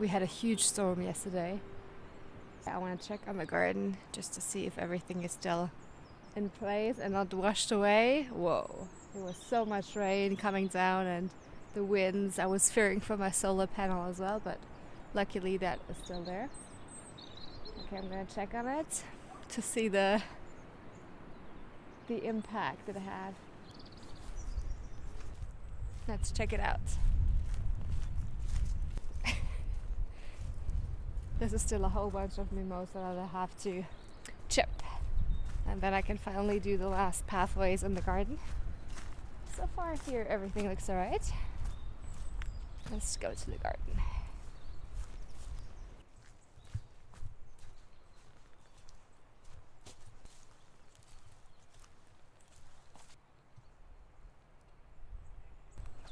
We had a huge storm yesterday. I want to check on the garden just to see if everything is still in place and not washed away. Whoa, there was so much rain coming down and the winds. I was fearing for my solar panel as well, but luckily that is still there. Okay, I'm gonna check on it to see the impact that it had. Let's check it out. This is still a whole bunch of mimosa that I have to chip. And then I can finally do the last pathways in the garden. So far here everything looks alright. Let's go to the garden.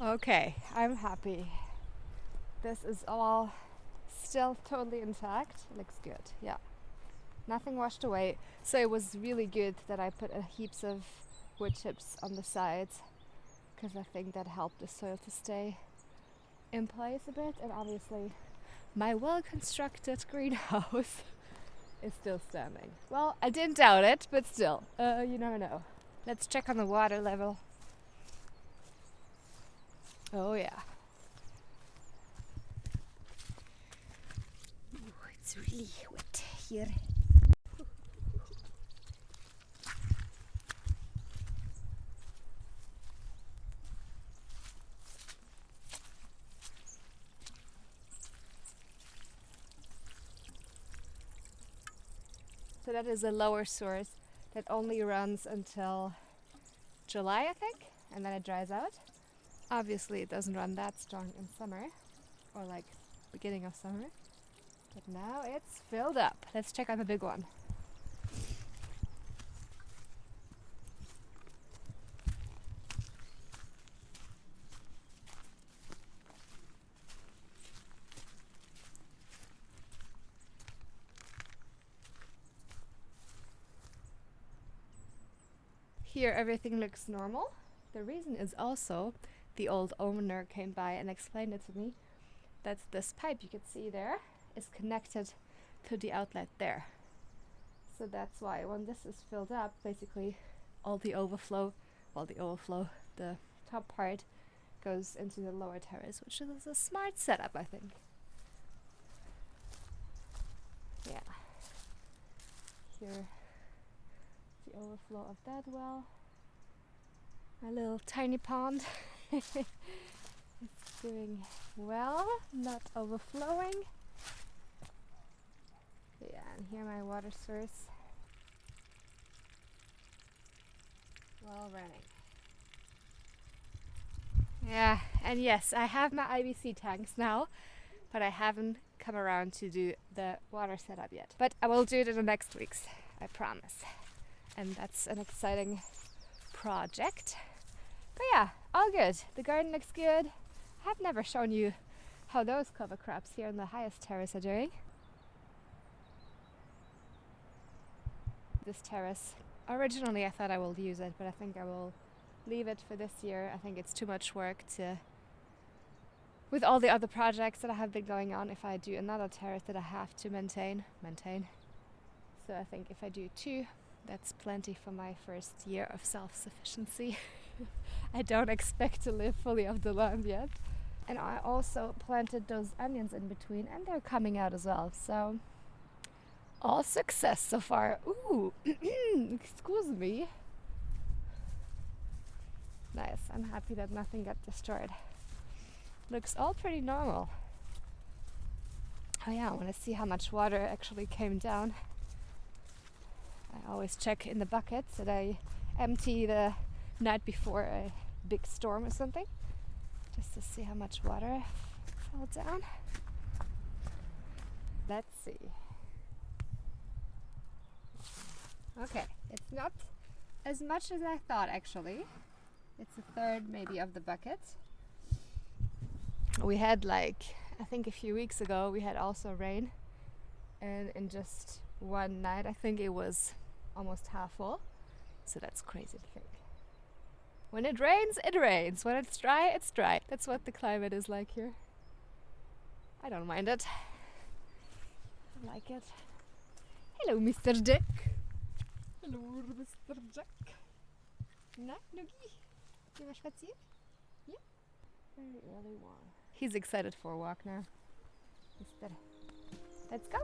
Okay, I'm happy. This is all still totally intact. Looks good, yeah. Nothing washed away. So it was really good that I put heaps of wood chips on the sides, because I think that helped the soil to stay in place a bit. And obviously my well-constructed greenhouse is still standing. Well, I didn't doubt it, but still, you never know. Let's check on the water level. Oh yeah. Ooh, it's really wet here. So that is a lower source that only runs until July, I think, and then it dries out. Obviously it doesn't run that strong in summer, or like beginning of summer, but now it's filled up. Let's check on the big one. Here everything looks normal. The reason is also the old owner came by and explained it to me that this pipe you can see there is connected to the outlet there. So that's why when this is filled up, basically all the overflow, the top part goes into the lower terrace, which is a smart setup, I think. Yeah. Here, the overflow of that well. My little tiny pond. It's doing well, not overflowing. Yeah, and here my water source. Well running. Yeah, and yes, I have my IBC tanks now, but I haven't come around to do the water setup yet. But I will do it in the next weeks, I promise. And that's an exciting project. But yeah, all good. The garden looks good. I have never shown you how those cover crops here in the highest terrace are doing. This terrace, originally I thought I will use it, but I think I will leave it for this year. I think it's too much work with all the other projects that I have been going on, if I do another terrace that I have to maintain. So I think if I do 2, that's plenty for my first year of self-sufficiency. I don't expect to live fully off the land yet. And I also planted those onions in between, and they're coming out as well. So all success so far. Ooh, excuse me. Nice, I'm happy that nothing got destroyed. Looks all pretty normal. Oh yeah, I want to see how much water actually came down. I always check in the buckets that I empty the night before a big storm or something, just to see how much water fell down. Let's see. Okay, it's not as much as I thought actually. It's a third maybe of the bucket. We had I think a few weeks ago we had also rain, and in just one night I think it was almost half full. So that's crazy to think. When it rains, it rains. When it's dry, it's dry. That's what the climate is like here. I don't mind it. I like it. Hello, Mr. Jack. Hello, Mr. Jack. Na, Noogie? You want to Yeah? Very early one. He's excited for a walk now. Mr. Let's go.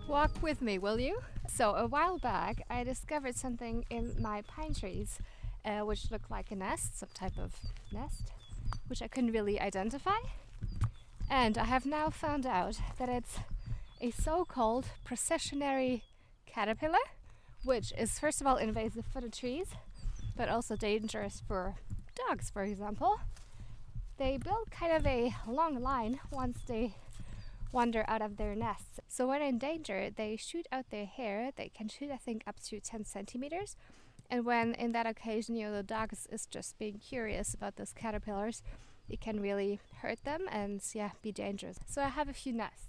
Walk with me, will you? So a while back I discovered something in my pine trees which looked like a nest, some type of nest, which I couldn't really identify. And I have now found out that it's a so-called processionary caterpillar, which is first of all invasive for the trees, but also dangerous for dogs, for example. They build kind of a long line once they wander out of their nests. So when in danger, they shoot out their hair. They can shoot, I think, up to 10 centimeters. And when in that occasion, the dog is just being curious about those caterpillars, it can really hurt them and be dangerous. So I have a few nests.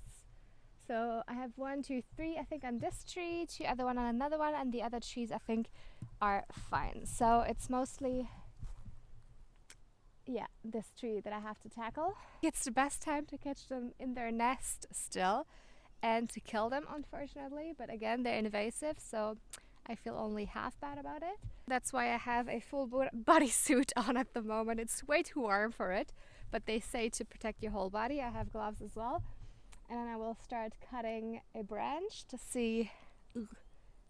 So I have 1, 2, 3, I think on this tree, 2 other one on another one, and the other trees I think are fine. So it's mostly this tree that I have to tackle. It's the best time to catch them in their nest still and to kill them, unfortunately, but again, they're invasive, so I feel only half bad about it. That's why I have a full bodysuit on at the moment. It's way too warm for it, but they say to protect your whole body. I have gloves as well, and then I will start cutting a branch to see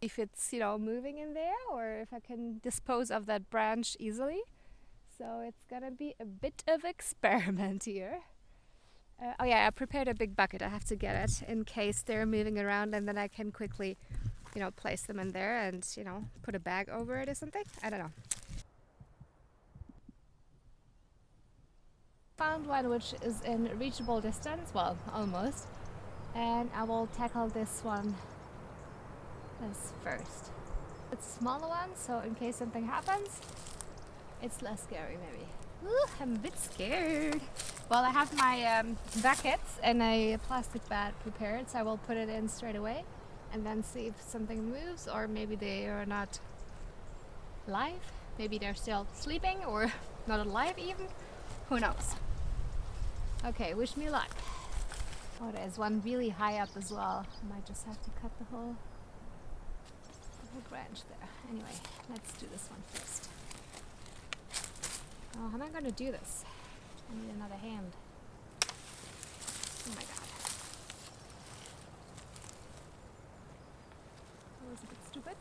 if it's moving in there or if I can dispose of that branch easily. So it's gonna be a bit of experiment here. I prepared a big bucket. I have to get it in case they're moving around, and then I can quickly, place them in there and, put a bag over it or something. I don't know. Found one which is in reachable distance, well, almost. And I will tackle this one as first. It's a smaller one, so in case something happens, it's less scary maybe. Ooh, I'm a bit scared. Well, I have my buckets and a plastic bag prepared, so I will put it in straight away and then see if something moves, or maybe they are not alive. Maybe they're still sleeping or not alive even. Who knows? Okay, wish me luck. Oh, there's one really high up as well. I might just have to cut the whole branch there. Anyway, let's do this one first. Oh, how am I going to do this? I need another hand. Oh my god. That was a bit stupid.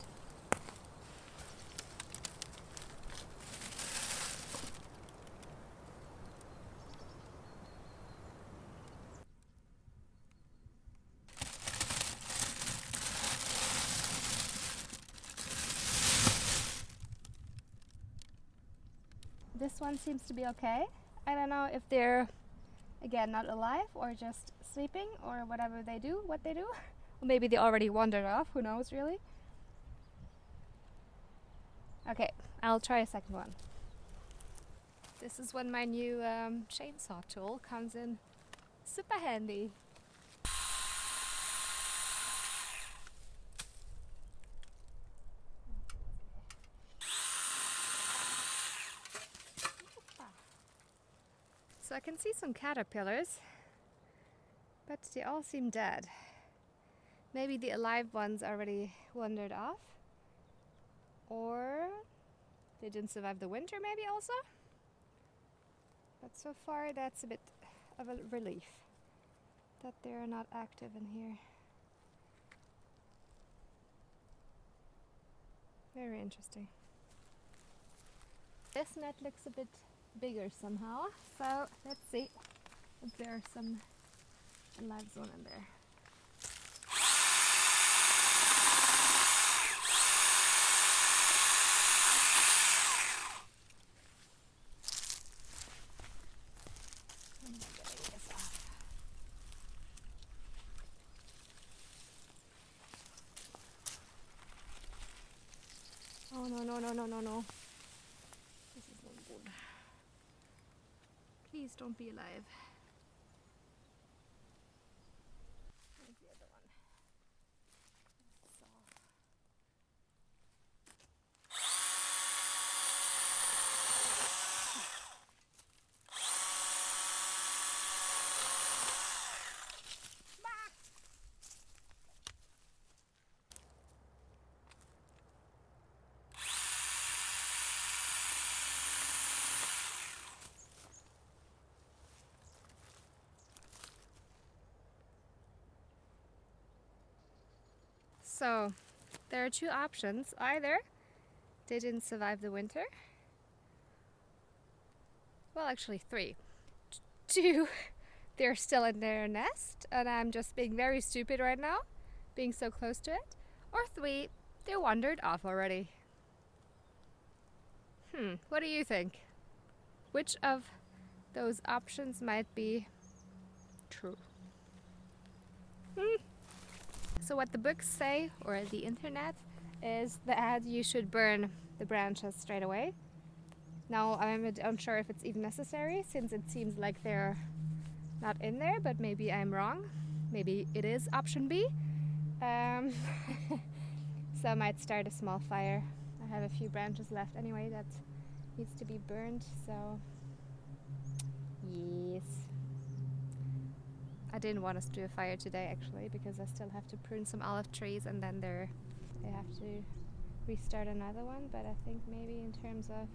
This one seems to be okay. I don't know if they're, again, not alive or just sleeping or whatever they do, what they do. Or maybe they already wandered off, who knows really. Okay, I'll try a second one. This is when my new chainsaw tool comes in super handy. So I can see some caterpillars, but they all seem dead. Maybe the alive ones already wandered off, or they didn't survive the winter maybe also. But so far that's a bit of a relief that they're not active in here. Very interesting. This net looks a bit bigger somehow, so let's see if there's some live zone in there. Oh no. This is not good. Please don't be alive. Where's the other one? So. So, there are two options. Either they didn't survive the winter. Well, actually three. Two, they're still in their nest and I'm just being very stupid right now, being so close to it. Or three, they wandered off already. What do you think? Which of those options might be true? So what the books say, or the internet, is that you should burn the branches straight away. Now I'm unsure if it's even necessary, since it seems like they're not in there, but maybe I'm wrong. Maybe it is option B. So I might start a small fire. I have a few branches left anyway that needs to be burned, so yes. I didn't want us to do a fire today actually, because I still have to prune some olive trees and then I have to restart another one, but I think maybe in terms of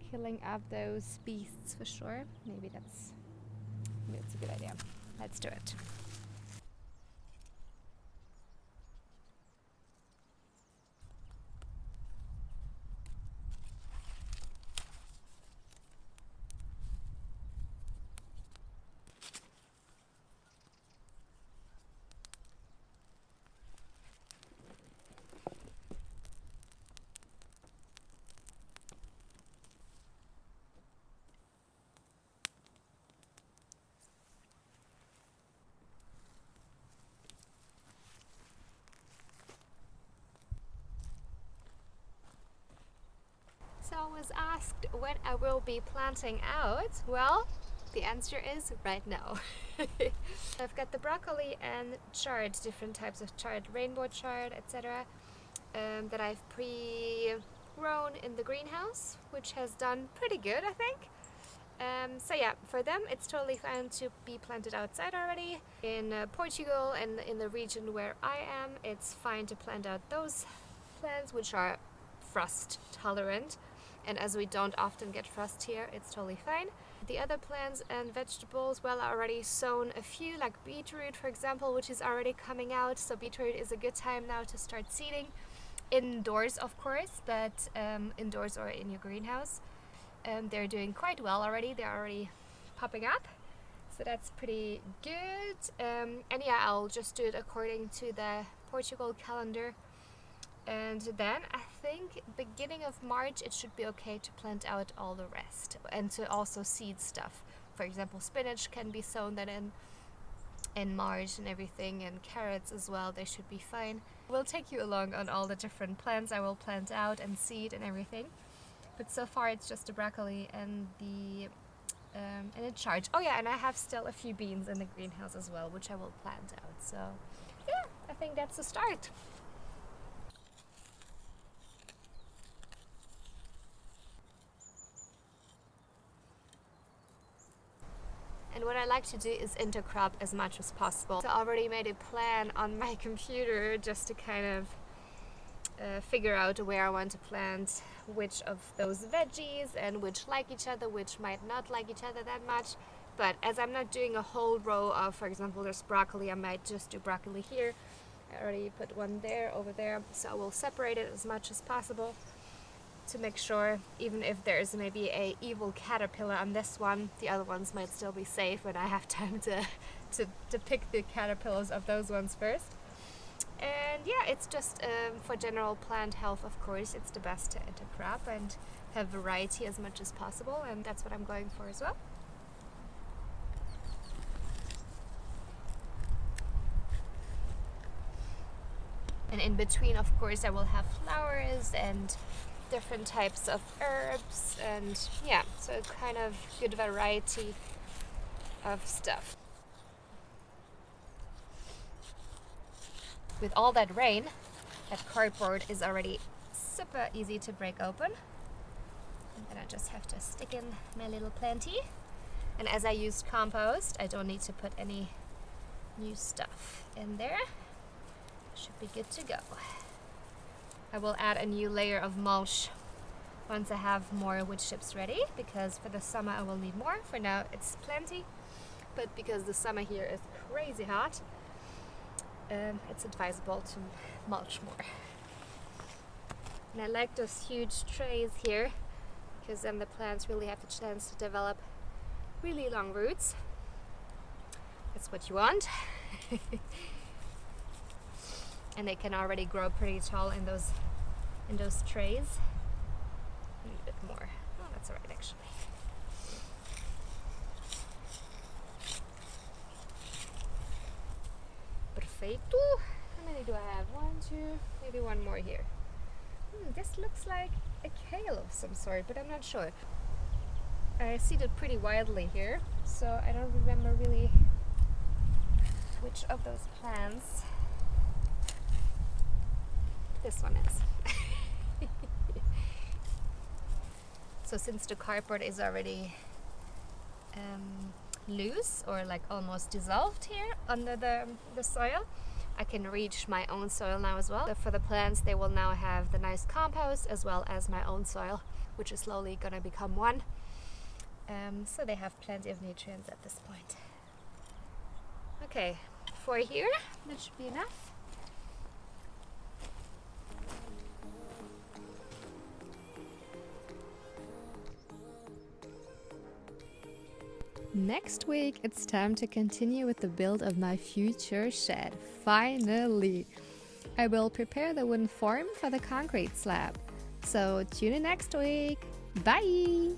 killing off those beasts for sure, maybe that's a good idea. Let's do it. So I was asked when I will be planting out. Well, the answer is right now. I've got the broccoli and chard, different types of chard, rainbow chard, etc. That I've pre-grown in the greenhouse, which has done pretty good, I think. So yeah, for them it's totally fine to be planted outside already. In Portugal and in the region where I am, it's fine to plant out those plants which are frost tolerant. And as we don't often get frost here, it's totally fine. The other plants and vegetables, well, I already sown a few, like beetroot for example, which is already coming out. So beetroot is a good time now to start seeding. Indoors of course, but indoors or in your greenhouse. They're doing quite well already, they're already popping up. So that's pretty good. And yeah, I'll just do it according to the Portugal calendar. And then I think beginning of March it should be okay to plant out all the rest and to also seed stuff. For example, spinach can be sown then in March and everything, and carrots as well, they should be fine. We'll take you along on all the different plants I will plant out and seed and everything. But so far it's just the broccoli and the chard. Oh yeah, and I have still a few beans in the greenhouse as well, which I will plant out. So yeah, I think that's the start. And what I like to do is intercrop as much as possible. So I already made a plan on my computer just to kind of figure out where I want to plant which of those veggies and which like each other, which might not like each other that much. But as I'm not doing a whole row of, for example, there's broccoli, I might just do broccoli here. I already put one there, over there, so I will separate it as much as possible to make sure, even if there's maybe a evil caterpillar on this one, the other ones might still be safe when I have time to pick the caterpillars of those ones first. And yeah, it's just for general plant health, of course, it's the best to intercrop and have variety as much as possible, and that's what I'm going for as well. And in between, of course, I will have flowers and different types of herbs, and yeah, so a kind of good variety of stuff. With all that rain, that cardboard is already super easy to break open. And then I just have to stick in my little planty. And as I used compost, I don't need to put any new stuff in there. Should be good to go. I will add a new layer of mulch once I have more wood chips ready, because for the summer I will need more. For now it's plenty, but because the summer here is crazy hot, it's advisable to mulch more. And I like those huge trays here, because then the plants really have the chance to develop really long roots. That's what you want. And they can already grow pretty tall in those trays. Need a bit more. Oh, that's alright actually. Perfecto. How many do I have? 1, 2, maybe one more here. This looks like a kale of some sort, but I'm not sure. I seeded pretty wildly here, so I don't remember really which of those plants this one is. So since the cardboard is already loose or like almost dissolved here under the soil, I can reach my own soil now as well. So for the plants, they will now have the nice compost as well as my own soil, which is slowly gonna become one. So they have plenty of nutrients at this point. Okay, for here, that should be enough. Next week, it's time to continue with the build of my future shed. Finally! I will prepare the wooden form for the concrete slab. So tune in next week. Bye!